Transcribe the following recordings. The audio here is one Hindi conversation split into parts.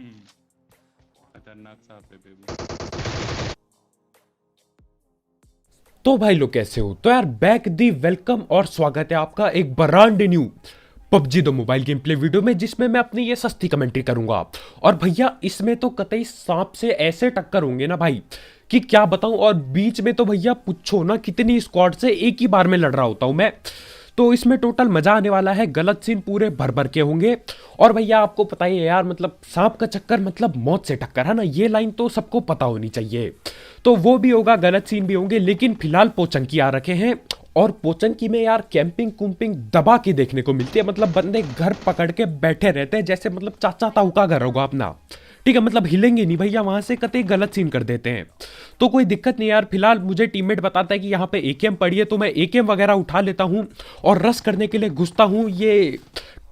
खतरनाक सांप है बेबी। तो भाई लोग कैसे हो? तो यार बैक दी वेलकम और स्वागत है आपका एक brand new PUBG the mobile game play video में, जिसमें मैं अपनी ये सस्ती कमेंट्री करूंगा। और भैया इसमें तो कतई सांप से ऐसे टक्कर होंगे ना भाई कि क्या बताऊं। और बीच में तो भैया पूछो ना कितनी स्क्वाड से एक ही बार में लड़ रहा होता हूं मैं। तो इसमें टोटल मजा आने वाला है, गलत सीन पूरे भर भर के होंगे। और भैया आपको पता ही है यार, मतलब सांप का चक्कर मतलब मौत से टक्कर, है ना? ये लाइन तो सबको पता होनी चाहिए। तो वो भी होगा, गलत सीन भी होंगे, लेकिन फिलहाल पोचंकी आ रखे हैं। और पोचंकी में यार कैंपिंग कुंपिंग दबा के देखने को मिलती है। मतलब बंदे घर पकड़ के बैठे रहते हैं, जैसे मतलब चाचा ताऊ का घर होगा अपना। ठीक है, मतलब हिलेंगे नहीं भैया वहां से, कतई गलत सीन कर देते हैं। तो कोई दिक्कत नहीं यार। फिलहाल मुझे टीममेट बताता है कि यहाँ पे एकेएम पड़ी है, तो मैं एकेएम वगैरह उठा लेता हूँ और रश करने के लिए घुसता हूँ ये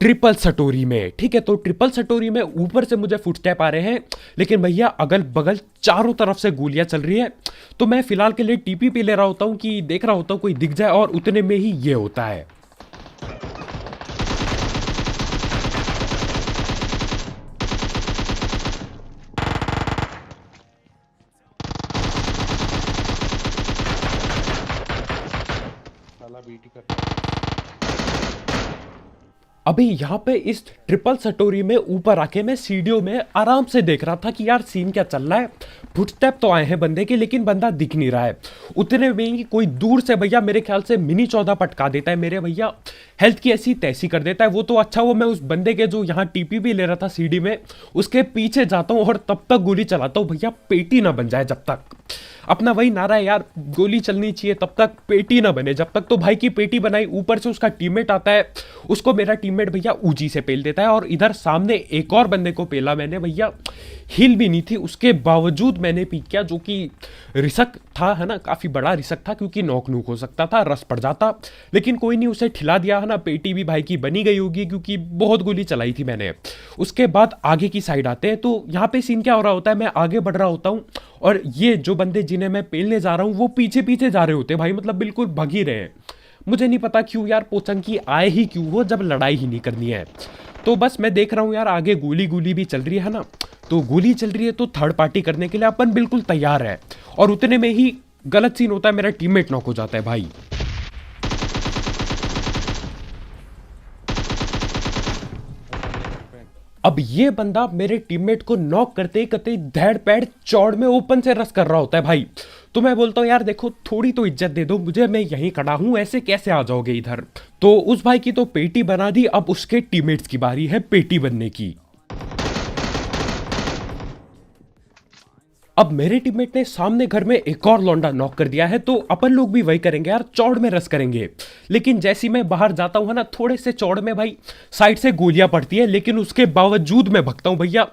ट्रिपल सटोरी में। ठीक है, तो ट्रिपल सटोरी में ऊपर से मुझे फुटस्टेप आ रहे हैं, लेकिन भैया अगल बगल चारों तरफ से गोलियां चल रही है। तो मैं फिलहाल के लिए टीपी पे ले रहा होता हूँ कि देख रहा होता हूँ कोई दिख जाए, और उतने में ही ये होता है। साला बीटी कर रहा है। अभी यहाँ पे इस ट्रिपल सटोरी में ऊपर आके मैं सीढ़ियों में आराम से देख रहा था कि यार सीन क्या चल रहा है। फुटस्टेप तो आए हैं बंदे के, लेकिन बंदा दिख नहीं रहा है। उतने में ही कोई दूर से भैया मेरे ख्याल से मिनी 14 पटका देता है मेरे भैया, हेल्थ की ऐसी तैसी कर देता है वो। तो अच्छा वो मैं उस बंदे के जो यहाँ टीपी भी ले रहा था सीढ़ी में, उसके पीछे जाता हूँ और तब तक गोली चलाता हूँ भैया, पेटी ना बन जाए जब तक। अपना वही नारा है यार, गोली चलनी चाहिए तब तक, पेटी ना बने जब तक। तो भाई की पेटी बनाई, ऊपर से उसका टीममेट आता है, उसको मेरा टीममेट भैया ऊंची से पेल देता है। और इधर सामने एक और बंदे को पेला मैंने भैया, हिल भी नहीं थी उसके बावजूद मैंने पीक किया, जो कि रिसक था, है ना? काफी बड़ा रिसक था, क्योंकि नॉक नूक हो सकता था, रस पड़ जाता। लेकिन कोई नहीं, उसे ठिला दिया, है ना? पेटी भी भाई की बनी गई होगी, क्योंकि बहुत गोली चलाई थी मैंने। उसके बाद आगे की साइड आते हैं, तो यहाँ पे सीन क्या हो रहा होता है, मैं आगे बढ़ रहा होता हूँ और ये जो बंदे जिन्हें मैं पेलने जा रहा हूँ वो पीछे पीछे जा रहे होते हैं भाई, मतलब बिल्कुल भग ही रहे हैं। मुझे नहीं पता क्यों यार, पोचंकी आए ही क्यों हो जब लड़ाई ही नहीं करनी है। तो बस मैं देख रहा हूँ यार, आगे गोली गोली भी चल रही है ना? तो गोली चल रही है तो थर्ड पार्टी करने के लिए अपन बिल्कुल तैयार है। और उतने में ही गलत सीन होता है, मेरा टीममेट नॉक हो जाता है भाई। वो बंदे घर पे। अब ये बंदा मेरे टीममेट को नॉक करते ही कतई धैड़ पैड़ चौड़ में ओपन से रस कर रहा होता है भाई। तो मैं बोलता हूँ यार देखो, थोड़ी तो इज्जत दे दो मुझे, मैं यहीं खड़ा हूँ, ऐसे कैसे आ जाओगे इधर? तो उस भाई की तो पेटी बना दी, अब उसके टीममेट्स की बारी है पेटी बनने की। अब मेरे टीममेट ने सामने घर में एक और लौंडा नॉक कर दिया है, तो अपन लोग भी वही करेंगे यार, चौड़ में रस करेंगे। लेकिन जैसी मैं बाहर जाता हूँ ना, थोड़े से चौड़ में भाई साइड से गोलियां पड़ती है, लेकिन उसके बावजूद मैं भगता हूँ भैया।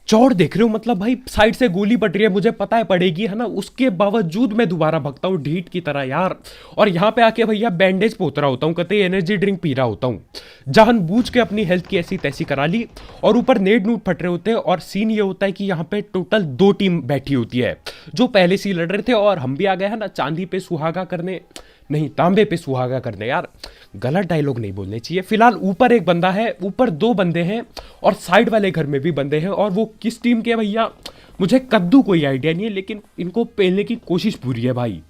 चौड़ देख रहे हो, मतलब भाई साइड से गोली पड़ रही है, मुझे पता है पड़ेगी, है ना? उसके बावजूद मैं दोबारा भगता हूँ ढीठ की तरह यार। और यहाँ पे आके भैया बैंडेज पोत रहा होता हूँ, कतई एनर्जी ड्रिंक पी रहा होता हूँ, जानबूझ के अपनी हेल्थ की ऐसी तैसी करा ली। और ऊपर नेड नूट फट रहे होते हैं। और सीन ये होता है कि यहाँ पे टोटल 2 टीम बैठी होती है, जो पहले से ही लड़ रहे थे, और हम भी आ गए हैं ना चांदी पे सुहागा करने, नहीं तांबे पे सुहागा करने। यार गलत डायलॉग नहीं बोलने चाहिए। फिलहाल ऊपर एक बंदा है, ऊपर 2 बंदे हैं, और साइड वाले घर में भी बंदे हैं। और वो किस टीम के भैया मुझे कद्दू कोई आइडिया नहीं है, लेकिन इनको पेलने की कोशिश पूरी है भाई।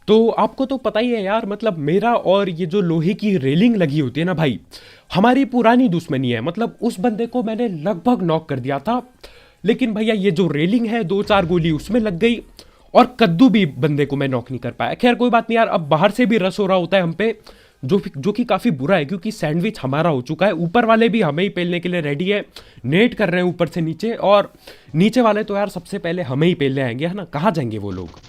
तो आपको तो पता ही है यार, मतलब मेरा और ये जो लोहे की रेलिंग लगी होती है ना भाई, हमारी पुरानी दुश्मनी है। मतलब उस बंदे को मैंने लगभग नॉक कर दिया था, लेकिन भैया ये जो रेलिंग है 2-4 गोली उसमें लग गई, और कद्दू भी बंदे को मैं नॉक नहीं कर पाया। खैर कोई बात नहीं यार, अब बाहर से भी रस हो रहा होता है हम पे, जो कि काफी बुरा है, क्योंकि सैंडविच हमारा हो चुका है। ऊपर वाले भी हमें ही पेलने के लिए रेडी है, नेट कर रहे हैं ऊपर से नीचे, और नीचे वाले तो यार सबसे पहले हमें ही पेलने आएंगे, है ना? कहाँ जाएंगे वो लोग?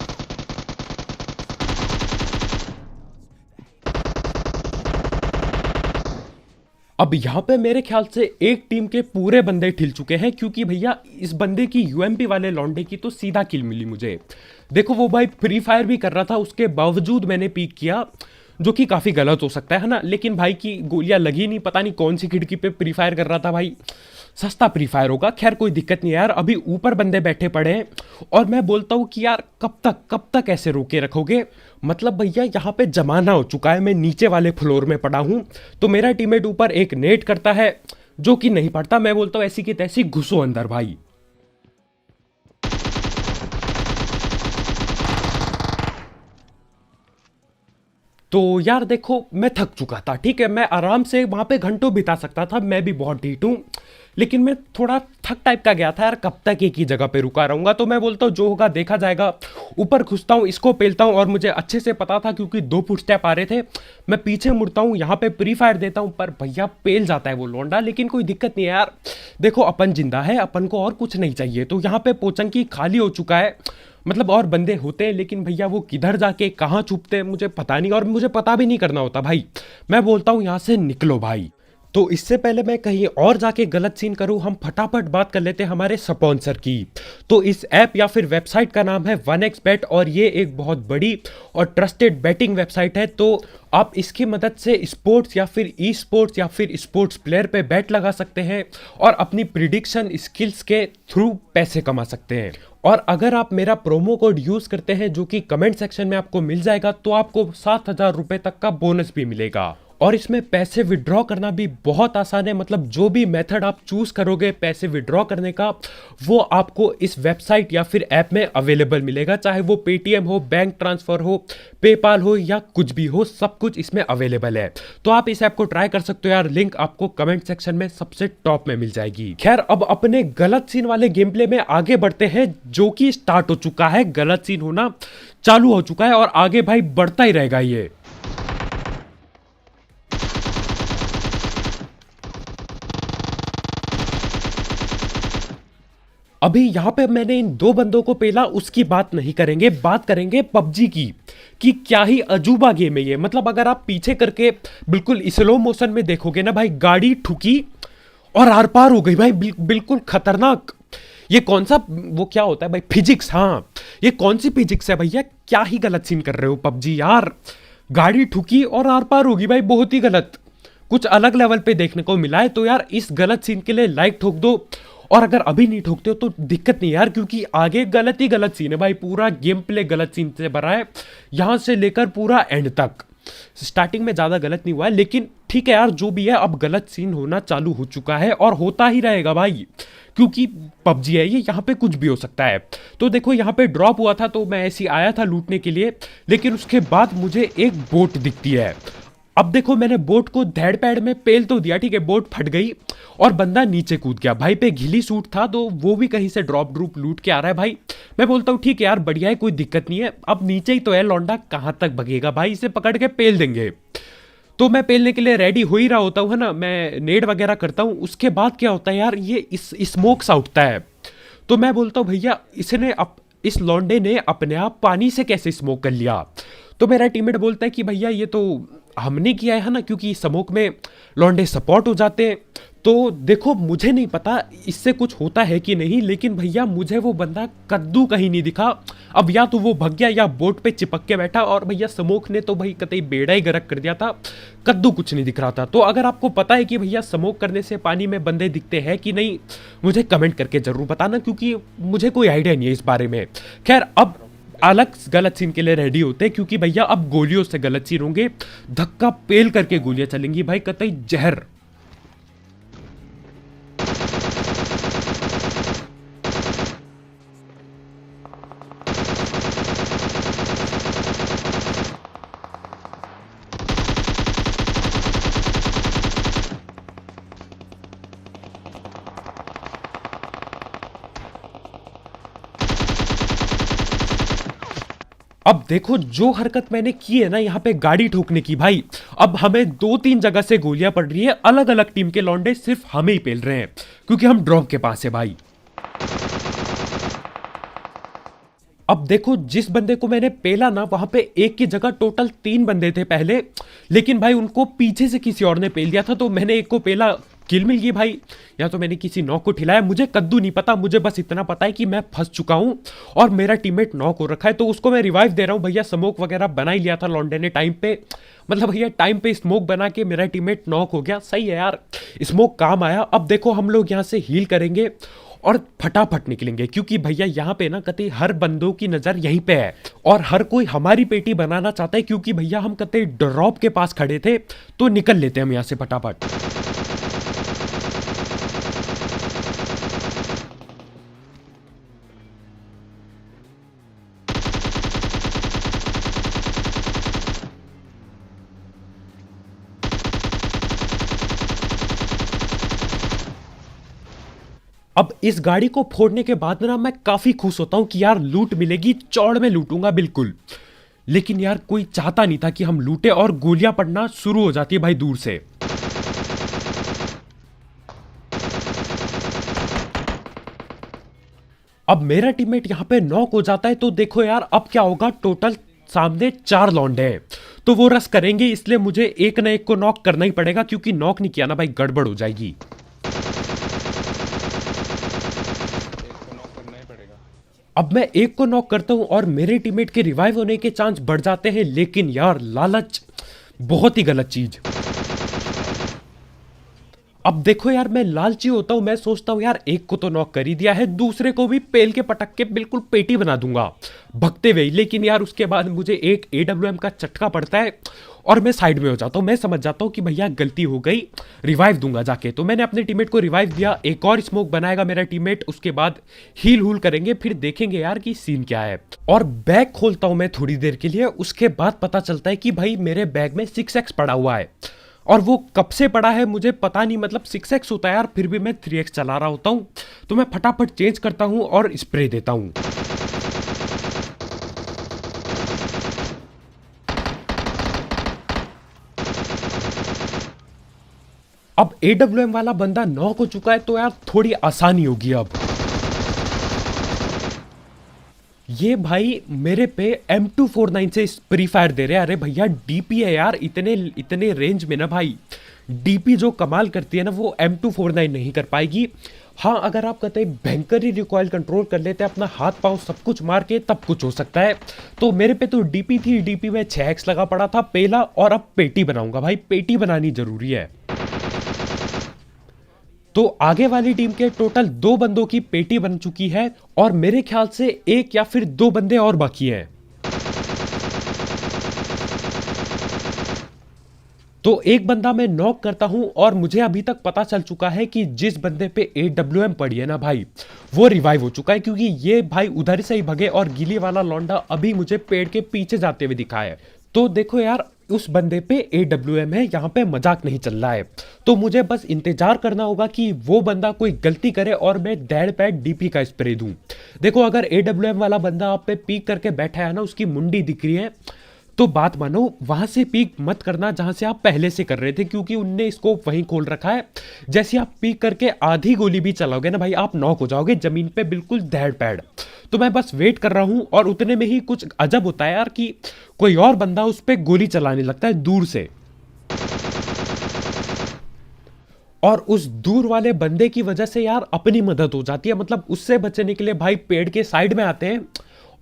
अब यहाँ पे मेरे ख्याल से एक टीम के पूरे बंदे ठिल चुके हैं, क्योंकि भैया इस बंदे की यूएमपी वाले लौंडे की तो सीधा किल मिली मुझे। देखो वो भाई फ्री फायर भी कर रहा था, उसके बावजूद मैंने पीक किया, जो कि काफी गलत हो सकता है ना? लेकिन भाई की गोलियां लगी नहीं, पता नहीं कौन सी खिड़की पे फ्री फायर कर रहा था भाई। सस्ता फ्री फायर होगा। खैर कोई दिक्कत नहीं है यार, अभी ऊपर बंदे बैठे पड़े हैं और मैं बोलता हूँ कि यार कब तक ऐसे रोके रखोगे। मतलब भैया यहाँ पे जमाना हो चुका है, मैं नीचे वाले फ्लोर में पड़ा हूँ तो मेरा टीममेट ऊपर एक नेट करता है जो कि नहीं पड़ता। मैं बोलता हूँ ऐसी की तैसी घुसो अंदर भाई। तो यार देखो मैं थक चुका था, ठीक है, मैं आराम से वहां पे घंटों बिता सकता था, मैं भी बहुत ढीठ हूं, लेकिन मैं थोड़ा थक टाइप का गया था यार, कब तक एक ही जगह पे रुका रहूंगा। तो मैं बोलता हूँ जो होगा देखा जाएगा, ऊपर घुसता हूँ, इसको पेलता हूँ और मुझे अच्छे से पता था क्योंकि 2 फुटस्टेप आ रहे थे। मैं पीछे मुड़ता हूँ, यहाँ पे प्री फायर देता हूँ पर भैया पेल जाता है वो लौंडा, लेकिन कोई दिक्कत नहीं है यार, देखो अपन जिंदा है, अपन को और कुछ नहीं चाहिए। तो यहाँ पे पोचंकी खाली हो चुका है, मतलब और बंदे होते हैं लेकिन भैया वो किधर जाके कहाँ छुपते हैं मुझे पता नहीं, और मुझे पता भी नहीं करना होता भाई। मैं बोलता हूँ यहाँ से निकलो भाई। तो इससे पहले मैं कहीं और जाके गलत सीन करूं, हम फटाफट बात कर लेते हैं हमारे स्पॉन्सर की। तो इस ऐप या फिर वेबसाइट का नाम है 1xBet और ये एक बहुत बड़ी और ट्रस्टेड बैटिंग वेबसाइट है। तो आप इसकी मदद से स्पोर्ट्स या फिर ई स्पोर्ट्स या फिर स्पोर्ट्स प्लेयर पे बैट लगा सकते हैं और अपनी प्रिडिक्शन स्किल्स के थ्रू पैसे कमा सकते हैं। और अगर आप मेरा प्रोमो कोड यूज करते हैं जो कि कमेंट सेक्शन में आपको मिल जाएगा, तो आपको 7,000 रुपए तक का बोनस भी मिलेगा। और इसमें पैसे विड्रॉ करना भी बहुत आसान है, मतलब जो भी मेथड आप चूज करोगे पैसे विड्रॉ करने का, वो आपको इस वेबसाइट या फिर ऐप में अवेलेबल मिलेगा, चाहे वो पेटीएम हो, बैंक ट्रांसफर हो, पेपाल हो या कुछ भी हो, सब कुछ इसमें अवेलेबल है। तो आप इस ऐप को ट्राई कर सकते हो यार, लिंक आपको कमेंट सेक्शन में सबसे टॉप में मिल जाएगी। खैर अब अपने गलत सीन वाले गेम प्ले में आगे बढ़ते हैं, जो कि स्टार्ट हो चुका है, गलत सीन होना चालू हो चुका है और आगे भाई बढ़ता ही रहेगा ये। अभी यहां पे मैंने इन 2 बंदों को पेला, उसकी बात नहीं करेंगे, बात करेंगे पबजी की, कि क्या ही अजूबा गेम है ये। मतलब अगर आप पीछे करके बिल्कुल स्लो मोशन में देखोगे ना भाई, गाड़ी ठुकी और आर पार हो गई भाई, बिल्कुल खतरनाक। ये कौन सा वो क्या होता है भाई, फिजिक्स, हाँ ये कौन सी फिजिक्स है भैया, क्या ही गलत सीन कर रहे हो पबजी यार। गाड़ी ठुकी और आर पार होगी भाई, बहुत ही गलत, कुछ अलग लेवल पे देखने को मिला है। तो यार इस गलत सीन के लिए लाइक ठोक दो, और अगर अभी नहीं ठोकते हो तो दिक्कत नहीं यार, क्योंकि आगे गलत ही गलत सीन है भाई, पूरा गेम प्ले गलत सीन से भरा है, यहां से लेकर पूरा एंड तक। स्टार्टिंग में ज्यादा गलत नहीं हुआ है, लेकिन ठीक है यार जो भी है, अब गलत सीन होना चालू हो चुका है और होता ही रहेगा भाई, क्योंकि पबजी है ये, यहाँ पे कुछ भी हो सकता है। तो देखो यहाँ पे ड्रॉप हुआ था तो मैं ऐसे ही आया था लूटने के लिए, लेकिन उसके बाद मुझे एक बोट दिखती है। अब देखो मैंने बोट को धैड़ पैड़ में पेल तो दिया, ठीक है, बोट फट गई और बंदा नीचे कूद गया। भाई पे घिली सूट था तो वो भी कहीं से ड्रॉप ड्रूप लूट के आ रहा है भाई। मैं बोलता हूँ ठीक है यार बढ़िया है, कोई दिक्कत नहीं है, अब नीचे ही तो है लौंडा, कहां तक भगेगा भाई, इसे पकड़ के पेल देंगे। तो मैं पेलने के लिए रेडी हो ही रहा होता हूँ, है ना, मैं नेड वगैरह करता हूँ। उसके बाद क्या होता है यार, ये इस स्मोक सा उठता है। तो मैं बोलता हूँ भैया इसने इस लौंडे ने अपने आप पानी से कैसे स्मोक कर लिया। तो मेरा टीममेट बोलता है कि भैया ये तो हमने किया है ना, क्योंकि स्मोक में लौंडे सपोर्ट हो जाते हैं। तो देखो मुझे नहीं पता इससे कुछ होता है कि नहीं, लेकिन भैया मुझे वो बंदा कद्दू कहीं नहीं दिखा। अब या तो वो भग गया या बोट पे चिपक के बैठा, और भैया स्मोक ने तो भाई कतई बेड़ा ही गर्क कर दिया था, कद्दू कुछ नहीं दिख रहा था। तो अगर आपको पता है कि भैया स्मोक करने से पानी में बंदे दिखते हैं कि नहीं, मुझे कमेंट करके जरूर बताना, क्योंकि मुझे कोई आइडिया नहीं है इस बारे में। खैर अब अलग गलत सीन के लिए रेडी होते हैं, क्योंकि भैया अब गोलियों से गलत सीन होंगे, धक्का पेल करके गोलियां चलेंगी भाई, कतई जहर। अब देखो जो हरकत मैंने की है ना यहाँ पे गाड़ी ठोकने की भाई, अब हमें 2-3 जगह से गोलियां पड़ रही है, अलग अलग टीम के लौंडे सिर्फ हमें ही पेल रहे हैं, क्योंकि हम ड्रॉप के पास है भाई। अब देखो जिस बंदे को मैंने पेला ना, वहां पे एक की जगह टोटल 3 बंदे थे पहले, लेकिन भाई उनको पीछे से किसी और ने पेल दिया था, तो मैंने एक को पेला, किल मिल गई भाई। या तो मैंने किसी नॉक को ठिलाया, मुझे कद्दू नहीं पता, मुझे बस इतना पता है कि मैं फंस चुका हूं और मेरा टीममेट नॉक हो रखा है, तो उसको मैं रिवाइव दे रहा हूं। भैया स्मोक वगैरह बना ही लिया था लॉन्डे ने टाइम पे, मतलब भैया टाइम पे स्मोक बना के मेरा टीममेट नॉक हो गया। सही है यार, स्मोक काम आया। अब देखो हम लोग यहाँ से हील करेंगे और फटाफट निकलेंगे, क्योंकि भैया यहाँ पे ना कतई हर बंदों की नज़र यहीं पे है और हर कोई हमारी पेटी बनाना चाहता है, क्योंकि भैया हम कतई ड्रॉप के पास खड़े थे। तो निकल लेते हैं हम यहाँ से फटाफट। अब इस गाड़ी को फोड़ने के बाद ना मैं काफी खुश होता हूं कि यार लूट मिलेगी, चौड़ में लूटूंगा बिल्कुल। लेकिन यार कोई चाहता नहीं था कि हम लूटे और गोलियां पड़ना शुरू हो जाती है भाई दूर से। अब मेरा टीममेट यहां पे नॉक हो जाता है, तो देखो यार अब क्या होगा। टोटल सामने 4 लौंडे हैं, तो वो रस करेंगे, इसलिए मुझे एक ना एक को नॉक करना ही पड़ेगा, क्योंकि नॉक नहीं किया ना भाई गड़बड़ हो जाएगी। एक को नॉक करना ही पड़ेगा। अब मैं एक को नॉक करता हूं और मेरे टीममेट के रिवाइव होने के चांस बढ़ जाते हैं, लेकिन यार लालच बहुत ही गलत चीज। अब देखो यार मैं लालची होता हूं, मैं सोचता हूं यार एक को तो नॉक कर ही दिया है, दूसरे को भी पेल के पटक के बिल्कुल पेटी बना दूंगा भगते हुए। लेकिन यार उसके बाद मुझे एक AWM का चटका पड़ता है और मैं साइड में हो जाता हूं। मैं समझ जाता हूं कि भैया गलती हो गई, रिवाइव दूंगा जाके। तो मैंने अपने टीममेट को रिवाइव दिया, एक और स्मोक बनाएगा मेरा टीममेट, उसके बाद हील हूल करेंगे, फिर देखेंगे यार कि सीन क्या है। और बैग खोलता हूं मैं थोड़ी देर के लिए, उसके बाद पता चलता है कि भाई मेरे बैग में 6x पड़ा हुआ है, और वो कब से पड़ा है मुझे पता नहीं, मतलब 6x होता है यार, फिर भी मैं 3x चला रहा होता हूँ। तो मैं फटाफट चेंज करता हूँ और स्प्रे देता हूँ। अब AWM वाला बंदा नॉक हो चुका है, तो यार थोड़ी आसानी होगी अब। ये भाई मेरे पे M249 से फ्री फायर दे रहे हैं। अरे भैया डीपी है यार, इतने इतने रेंज में ना भाई डीपी जो कमाल करती है ना वो M249 नहीं कर पाएगी। हाँ अगर आप कहते हैं भयंकर ही रिकॉइल कंट्रोल कर लेते हैं, अपना हाथ पांव सब कुछ मार के, तब कुछ हो सकता है। तो मेरे पे तो डीपी थी, डीपी में 6x लगा पड़ा था पहला, और अब पेटी बनाऊंगा भाई, पेटी बनानी जरूरी है। तो आगे वाली टीम के टोटल 2 बंदों की पेटी बन चुकी है और मेरे ख्याल से 1 या फिर 2 बंदे और बाकी हैं। तो एक बंदा मैं नॉक करता हूं और मुझे अभी तक पता चल चुका है कि जिस बंदे पे AWM पड़ी है ना भाई, वो रिवाइव हो चुका है, क्योंकि ये भाई उधर से ही भगे और गिली वाला लौंडा अभी मुझे पेड़ के पीछे जाते हुए दिखा है। तो देखो यार उस बंदे पे AWM है, यहाँ पे मजाक नहीं चल रहा है। तो मुझे बस इंतजार करना होगा कि वो बंदा कोई गलती करे और मैं डैड पैड DP का स्प्रे दूं। देखो अगर AWM वाला बंदा आप पे पीक करके बैठा है ना, उसकी मुंडी दिख रही है, तो बात मानो वहां से पीक मत करना जहां से आप पहले से कर रहे थे, क्योंकि उनने स्कोप वहीं खोल रखा है। जैसे आप पीक करके आधी गोली भी चलाओगे ना भाई, आप नॉक हो जाओगे जमीन पे बिल्कुल धैड़ पैड। तो मैं बस वेट कर रहा हूं और उतने में ही कुछ अजब होता है यार कि कोई और बंदा उस पर गोली चलाने लगता है दूर से, और उस दूर वाले बंदे की वजह से यार अपनी मदद हो जाती है। मतलब उससे बचने के लिए भाई पेड़ के साइड में आते हैं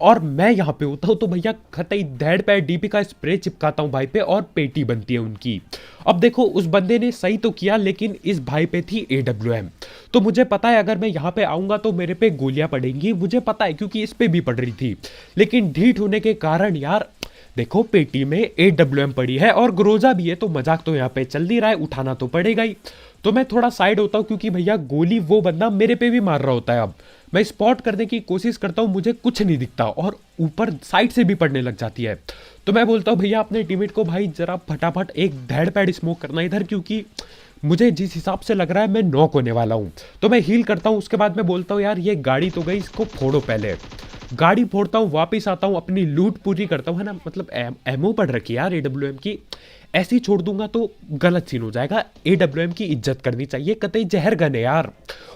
और मैं यहां पे होता हूं, तो भैया खतई धैड़ पे डीपी का स्प्रे चिपकाता हूं भाई पे और पेटी बनती है उनकी। अब देखो उस बंदे ने सही तो किया, लेकिन इस भाई पे थी AWM। तो मुझे पता है अगर मैं यहां पे आऊंगा तो मेरे पे गोलियां पड़ेंगी, मुझे पता है क्योंकि इस पे भी पड़ रही थी। लेकिन ढीठ होने के कारण यार देखो पेटी में AWM पड़ी है और ग्रोजा भी है, तो मजाक तो यहाँ पे चल नहीं रहा है, उठाना तो पड़ेगा ही। तो मैं थोड़ा साइड होता हूँ, क्योंकि भैया गोली वो बंदा मेरे पे भी मार रहा होता है। अब मैं स्पॉट करने की कोशिश करता हूँ, मुझे कुछ नहीं दिखता और ऊपर साइड से भी पड़ने लग जाती है। तो मैं बोलता हूँ भैया अपने टीममेट को, भाई जरा फटाफट एक धैड़ पैड स्मोक करना इधर, क्योंकि मुझे जिस हिसाब से लग रहा है मैं नॉक होने वाला हूँ। तो मैं हील करता हूँ, उसके बाद मैं बोलता हूँ यार ये गाड़ी तो गई, इसको फोड़ो पहले। गाड़ी फोड़ता हूँ, वापस आता हूँ, अपनी लूट पूरी करता हूँ, है ना। मतलब एमओ पड़ रखी है यार AWM की, ऐसी छोड़ दूंगा तो गलत सीन हो जाएगा। AWM की इज्जत करनी चाहिए, कतई जहर गन है यार,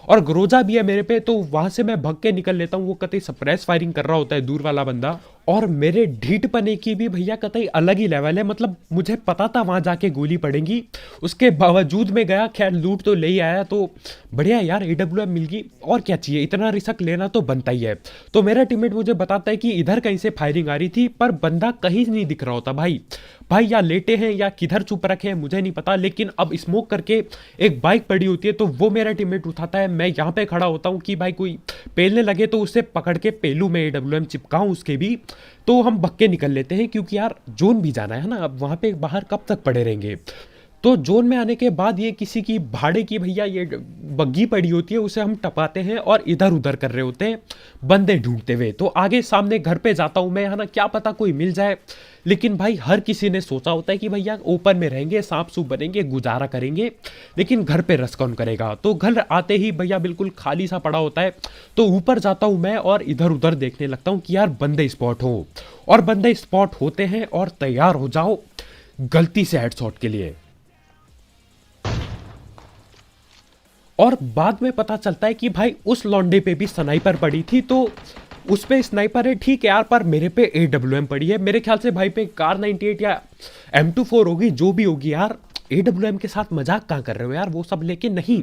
और ग्रोजा भी है मेरे पे, तो वहां से मैं भग के निकल लेता हूँ। वो कतई सप्रेस फायरिंग कर रहा होता है दूर वाला बंदा, और मेरे ढीठपने की भी भैया कतई अलग ही लेवल है। मतलब मुझे पता था वहां जाके गोली पड़ेगी, उसके बावजूद में गया। खैर लूट तो ले ही आया, तो बढ़िया यार, AWM मिल गई, और क्या चाहिए, इतना रिस्क लेना तो बनता ही है। तो मेरा टीममेट मुझे बताता है कि इधर कहीं से फायरिंग आ रही थी, पर बंदा कहीं नहीं दिख रहा होता भाई। भाई या लेटे हैं या किधर छुप रखे हैं मुझे नहीं पता, लेकिन अब स्मोक करके एक बाइक पड़ी होती है तो वो मेरा टीममेट उठाता है। मैं यहाँ पे खड़ा होता हूँ कि भाई कोई पेलने लगे तो उसे पकड़ के पेलू में AWM चिपकाऊं उसके भी, तो हम बक्के निकल लेते हैं, क्योंकि यार जोन भी जाना है ना, अब वहाँ पे बाहर कब तक पड़े रहेंगे। तो जोन में आने के बाद ये किसी की भाड़े की भैया ये बग्गी पड़ी होती है, उसे हम टपाते हैं और इधर उधर कर रहे होते हैं बंदे ढूंढते हुए। तो आगे सामने घर पे जाता हूं मैं, है ना, क्या पता कोई मिल जाए। लेकिन भाई हर किसी ने सोचा होता है कि भैया ओपन में रहेंगे, सांप सूप बनेंगे, गुजारा करेंगे, लेकिन घर पे रस कौन करेगा। तो घर आते ही भैया बिल्कुल खाली सा पड़ा होता है। तो ऊपर जाता हूं मैं और इधर उधर देखने लगता हूं कि यार बंदे स्पॉट हो, और बंदे स्पॉट होते हैं और तैयार हो जाओ गलती से हेडशॉट के लिए। और बाद में पता चलता है कि भाई उस लौंडे पे भी स्नाइपर पड़ी थी, तो उस पे स्नाइपर है ठीक है यार, पर मेरे पे AWM पड़ी है। मेरे ख्याल से भाई पे कार 98 या M24 होगी, जो भी होगी यार। AWM के साथ मजाक कहाँ कर रहे हो यार वो सब, लेकिन नहीं,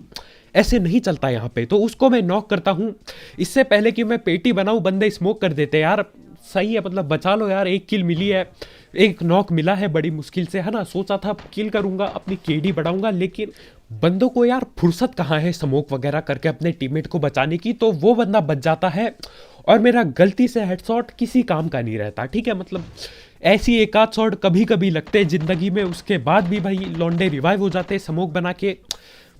ऐसे नहीं चलता यहाँ पे। तो उसको मैं नॉक करता हूँ। इससे पहले कि मैं पेटी बनाऊँ बंदे स्मोक कर देते यार। सही है, मतलब बचा लो यार, एक किल मिली है, एक नॉक मिला है बड़ी मुश्किल से, है ना। सोचा था किल करूंगा, अपनी KD बढ़ाऊंगा, लेकिन बंदों को यार फुर्सत कहाँ है स्मोक वगैरह करके अपने टीममेट को बचाने की। तो वो बंदा बच जाता है और मेरा गलती से हेडशॉट किसी काम का नहीं रहता, ठीक है। मतलब ऐसी एक आध शॉट कभी कभी लगते हैं जिंदगी में, उसके बाद भी भाई लौंडे रिवाइव हो जाते हैं स्मोक बना के,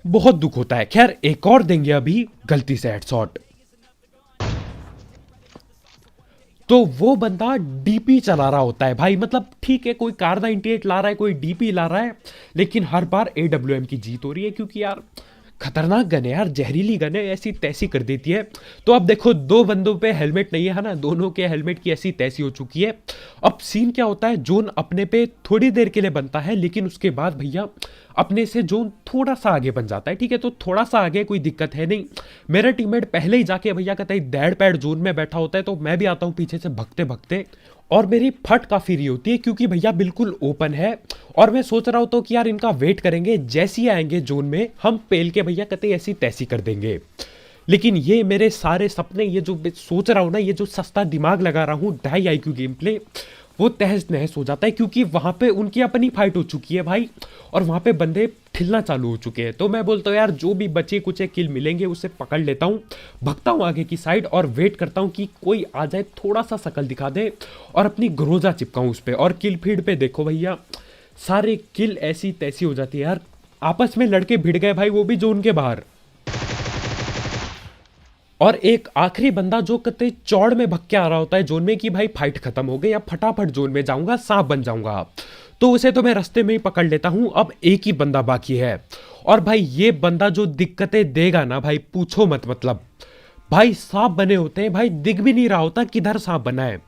बहुत दुख होता है। खैर एक और देंगे अभी गलती से हेडशॉट। तो वो बंदा DP चला रहा होता है भाई। मतलब ठीक है, कोई कार 98 ला रहा है, कोई DP ला रहा है, लेकिन हर बार AWM की जीत हो रही है, क्योंकि यार खतरनाक गन है यार, जहरीली गन है, ऐसी तैसी कर देती है। तो अब देखो दो बंदों पे हेलमेट नहीं है ना, दोनों के हेलमेट की ऐसी तैसी हो चुकी है। अब सीन क्या होता है, जोन अपने पे थोड़ी देर के लिए बनता है, लेकिन उसके बाद भैया अपने से जोन थोड़ा सा आगे बन जाता है, ठीक है। तो थोड़ा सा आगे कोई दिक्कत है नहीं। मेरा टीममेट पहले ही जाके भैया कहता है दैड पैड जोन में बैठा होता है, तो मैं भी आता हूँ पीछे से भगते भगते, और मेरी फट काफी रही होती है, क्योंकि भैया बिल्कुल ओपन है। और मैं सोच रहा हूं तो कि यार इनका वेट करेंगे, जैसे ही आएंगे जोन में हम पेल के भैया कहते ऐसी तैसी कर देंगे। लेकिन ये मेरे सारे सपने, ये जो सोच रहा हूं ना, ये जो सस्ता दिमाग लगा रहा हूं 2.5 IQ गेम प्ले, वो तहस नहस हो जाता है, क्योंकि वहां पे उनकी अपनी फाइट हो चुकी है भाई, और वहां पे बंदे ठिलना चालू हो चुके हैं। तो मैं बोलता हूँ यार जो भी बचे कुचे किल मिलेंगे उसे पकड़ लेता हूँ, भगता हूँ आगे की साइड और वेट करता हूँ कि कोई आ जाए, थोड़ा सा शकल दिखा दे और अपनी ग्रोजा चिपकाऊँ उस पर। और किल फीड पे देखो भैया सारे किल ऐसी तैसी हो जाती है यार, आपस में लड़के भिड़ गए भाई, वो भी जोन के बाहर। और एक आखिरी बंदा जो कतई चौड़ में भग के आ रहा होता है जोन में कि भाई फाइट खत्म हो गई, अब फटाफट जोन में जाऊंगा, सांप बन जाऊंगा, तो उसे तो मैं रास्ते में ही पकड़ लेता हूं। अब एक ही बंदा बाकी है, और भाई ये बंदा जो दिक्कतें देगा ना भाई पूछो मत। मतलब भाई सांप बने होते हैं भाई, दिख भी नहीं रहा होता किधर सांप बना है,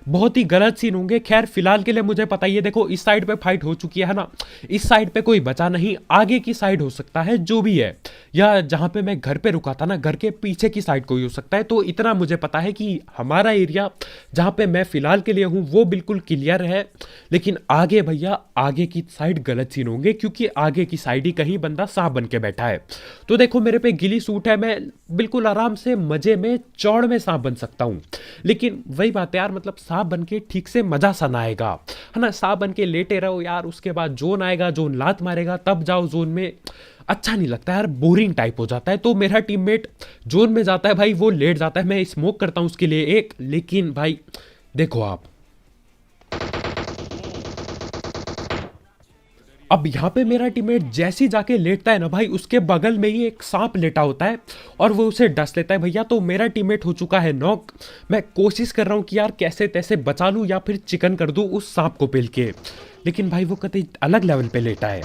बहुत ही गलत सीन होंगे। खैर फिलहाल के लिए मुझे पता ही है, देखो इस साइड पे फाइट हो चुकी है ना, इस साइड पे कोई बचा नहीं, आगे की साइड हो सकता है जो भी है, या जहां पे मैं घर पे रुका था ना, घर के पीछे की साइड कोई हो सकता है। तो इतना मुझे पता है कि हमारा एरिया जहां पे मैं फिलहाल के लिए हूं वो बिल्कुल क्लियर है, लेकिन आगे भैया आगे की साइड गलत सीन होंगे, क्योंकि आगे की साइड ही कहीं बंदा सांप बन के बैठा है। तो देखो मेरे पे गिली सूट है, मैं बिल्कुल आराम से मजे में चौड़ में सांप बन सकता हूं, लेकिन वही बात है यार, मतलब सांप बन के ठीक से मजा सा ना आएगा, है ना। सांप बन के लेटे रहो यार, उसके बाद जोन आएगा, जोन लात मारेगा, तब जाओ जोन में, अच्छा नहीं लगता यार, बोरिंग टाइप हो जाता है। तो मेरा टीममेट जोन में जाता है भाई, वो लेट जाता है, मैं स्मोक करता हूं उसके लिए एक, लेकिन भाई देखो आप, अब यहाँ पे मेरा टीममेट जैसे ही जाके लेटता है ना भाई, उसके बगल में ही एक सांप लेटा होता है और वो उसे डस लेता है भैया। तो मेरा टीममेट हो चुका है नॉक। मैं कोशिश कर रहा हूँ कि यार कैसे तैसे बचा लूँ या फिर चिकन कर दूँ उस सांप को पेल के, लेकिन भाई वो कतई अलग लेवल पे लेटा है।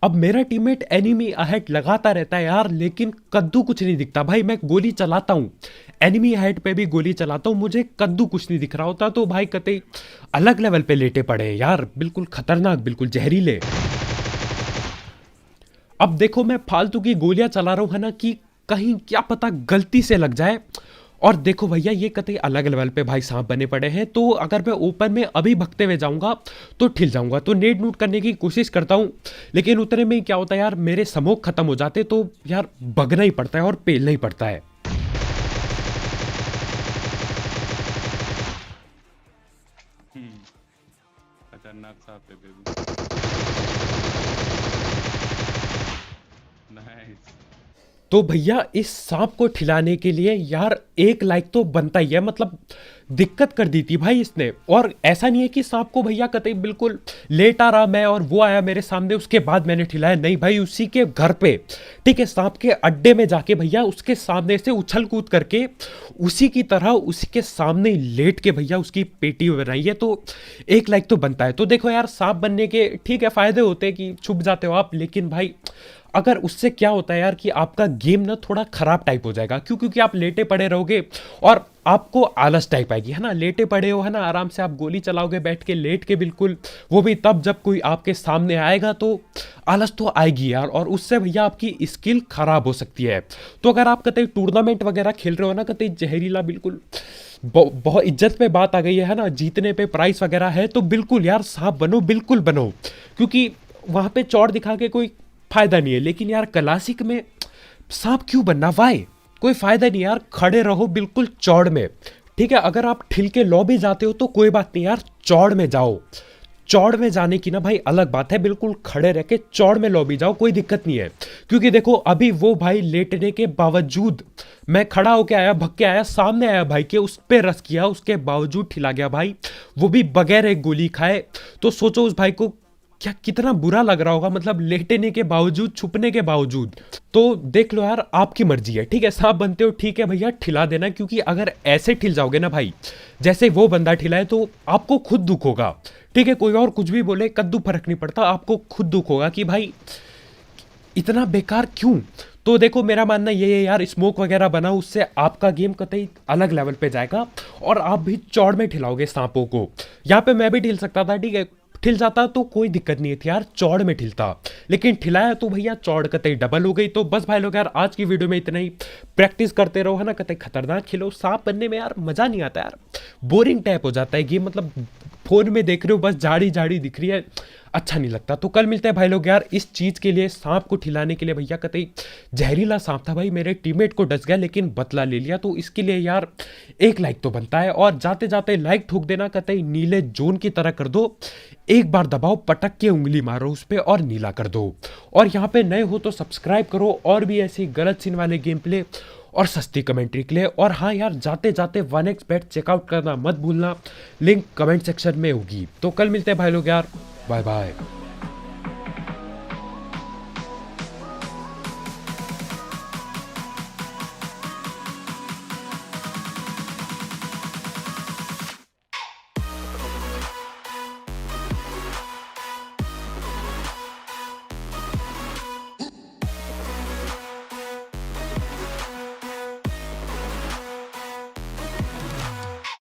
अब मेरा टीममेट एनिमी अहेड लगाता रहता है यार, लेकिन कद्दू कुछ नहीं दिखता भाई। मैं गोली चलाता हूँ, एनिमी अहेड पे भी गोली चलाता हूँ, मुझे कद्दू कुछ नहीं दिख रहा होता। तो भाई कतई अलग लेवल पे लेटे पड़े हैं यार, बिल्कुल खतरनाक, बिल्कुल जहरीले। अब देखो मैं फालतू की गोलियां चला रहा हूँ है ना, कि कहीं क्या पता गलती से लग जाए। और देखो भैया ये कतई अलग लेवल पे भाई सांप बने पड़े हैं, तो अगर मैं ओपन में अभी भगते हुए जाऊंगा तो ठिल जाऊंगा। तो नेट नूट करने की कोशिश करता हूँ, लेकिन उतने में क्या होता है यार, मेरे स्मोक खत्म हो जाते तो यार भगना ही पड़ता है और पेलना ही पड़ता है। खतरनाक सांप है बेबी। नाइस। तो भैया इस सांप को ठिलाने के लिए यार एक लाइक तो बनता ही है, मतलब दिक्कत कर दी थी भाई इसने। और ऐसा नहीं है कि सांप को भैया कतई बिल्कुल लेट आ रहा मैं और वो आया मेरे सामने उसके बाद मैंने ठिलाया, नहीं भाई, उसी के घर पे, ठीक है, सांप के अड्डे में जाके भैया उसके सामने से उछल कूद करके उसी की तरह उसी के सामने ही लेट के भैया उसकी पेटी बनाई है। तो एक लाइक तो बनता है। तो देखो यार, सांप बनने के ठीक है फायदे होते हैं कि छुप जाते हो आप, लेकिन भाई अगर उससे क्या होता है यार कि आपका गेम ना थोड़ा खराब टाइप हो जाएगा। क्यों? क्योंकि आप लेटे पड़े रहोगे और आपको आलस टाइप आएगी, है ना। लेटे पड़े हो, है ना, आराम से आप गोली चलाओगे बैठ के, लेट के बिल्कुल, वो भी तब जब कोई आपके सामने आएगा तो आलस तो आएगी यार, और उससे भैया आपकी स्किल खराब हो सकती है। तो अगर आप कतई टूर्नामेंट वगैरह खेल रहे हो ना, कतई जहरीला बिल्कुल बहुत इज्जत पे बात आ गई है ना, जीतने पे प्राइस वगैरह है, तो बिल्कुल यार सांप बनो, बिल्कुल बनो। क्योंकि वहां पे चौड़ दिखा के कोई फायदा नहीं है। लेकिन यार क्लासिक में सांप क्यों बनना, वाई, कोई फायदा नहीं यार, खड़े रहो बिल्कुल चौड़ में, ठीक है। अगर आप ठिल के लॉबी जाते हो तो कोई बात नहीं यार, चौड़ में जाओ। चौड़ में जाने की ना भाई अलग बात है, बिल्कुल खड़े रह के चौड़ में लॉबी जाओ, कोई दिक्कत नहीं है। क्योंकि देखो अभी वो भाई लेटने के बावजूद, मैं खड़ा होके आया, भग के आया, सामने आया भाई के, उस पे रस किया, उसके बावजूद ठिला गया भाई, वो भी बगैर एक गोली खाए। तो सोचो उस भाई को क्या कितना बुरा लग रहा होगा, मतलब लेटने के बावजूद, छुपने के बावजूद। तो देख लो यार, आपकी मर्जी है, ठीक है, सांप बनते हो ठीक है भैया, ठिला देना। क्योंकि अगर ऐसे ठिल जाओगे ना भाई, जैसे वो बंदा ठिलाए, तो आपको खुद दुख होगा, ठीक है। कोई और कुछ भी बोले, कद्दू फर्क नहीं पड़ता, आपको खुद दुख होगा कि भाई इतना बेकार क्यों। तो देखो मेरा मानना ये है यार, स्मोक वगैरह बनाओ, उससे आपका गेम कतई अलग लेवल पे जाएगा और आप भी चौड़ में ठिलाओगे सांपों को। यहाँ पे मैं भी ठिल सकता था, ठीक है, ठिल जाता तो कोई दिक्कत नहीं थी यार, चौड़ में ठिलता, लेकिन ठिलाया तो भैया चौड़ कतई डबल हो गई। तो बस भाई लोग यार, आज की वीडियो में इतना ही। प्रैक्टिस करते रहो, है ना, कतई खतरनाक खेलो। सांप बनने में यार मजा नहीं आता यार, बोरिंग टाइप हो जाता है गेम, मतलब फोन में देख रहे हो बस झाड़ी झाड़ी दिख रही है, अच्छा नहीं लगता। तो कल मिलते हैं भाई लोग यार, इस चीज के लिए, सांप को ठिलाने के लिए। भैया कतई जहरीला सांप था भाई, मेरे टीममेट को डस गया लेकिन बदला ले लिया, तो इसके लिए यार एक लाइक तो बनता है। और जाते जाते लाइक ठोक देना, कतई नीले जोन की तरह कर दो, एक बार दबाओ, पटक के उंगली मारो उस पे और नीला कर दो। और यहाँ पे नए हो तो सब्सक्राइब करो, और भी ऐसी गलत सीन वाले गेम प्ले और सस्ती कमेंट्री के लिए। और हाँ यार, जाते जाते 1xbet चेकआउट करना मत भूलना, लिंक कमेंट सेक्शन में होगी। तो कल मिलते हैं भाई लोग यार, बाय बाय।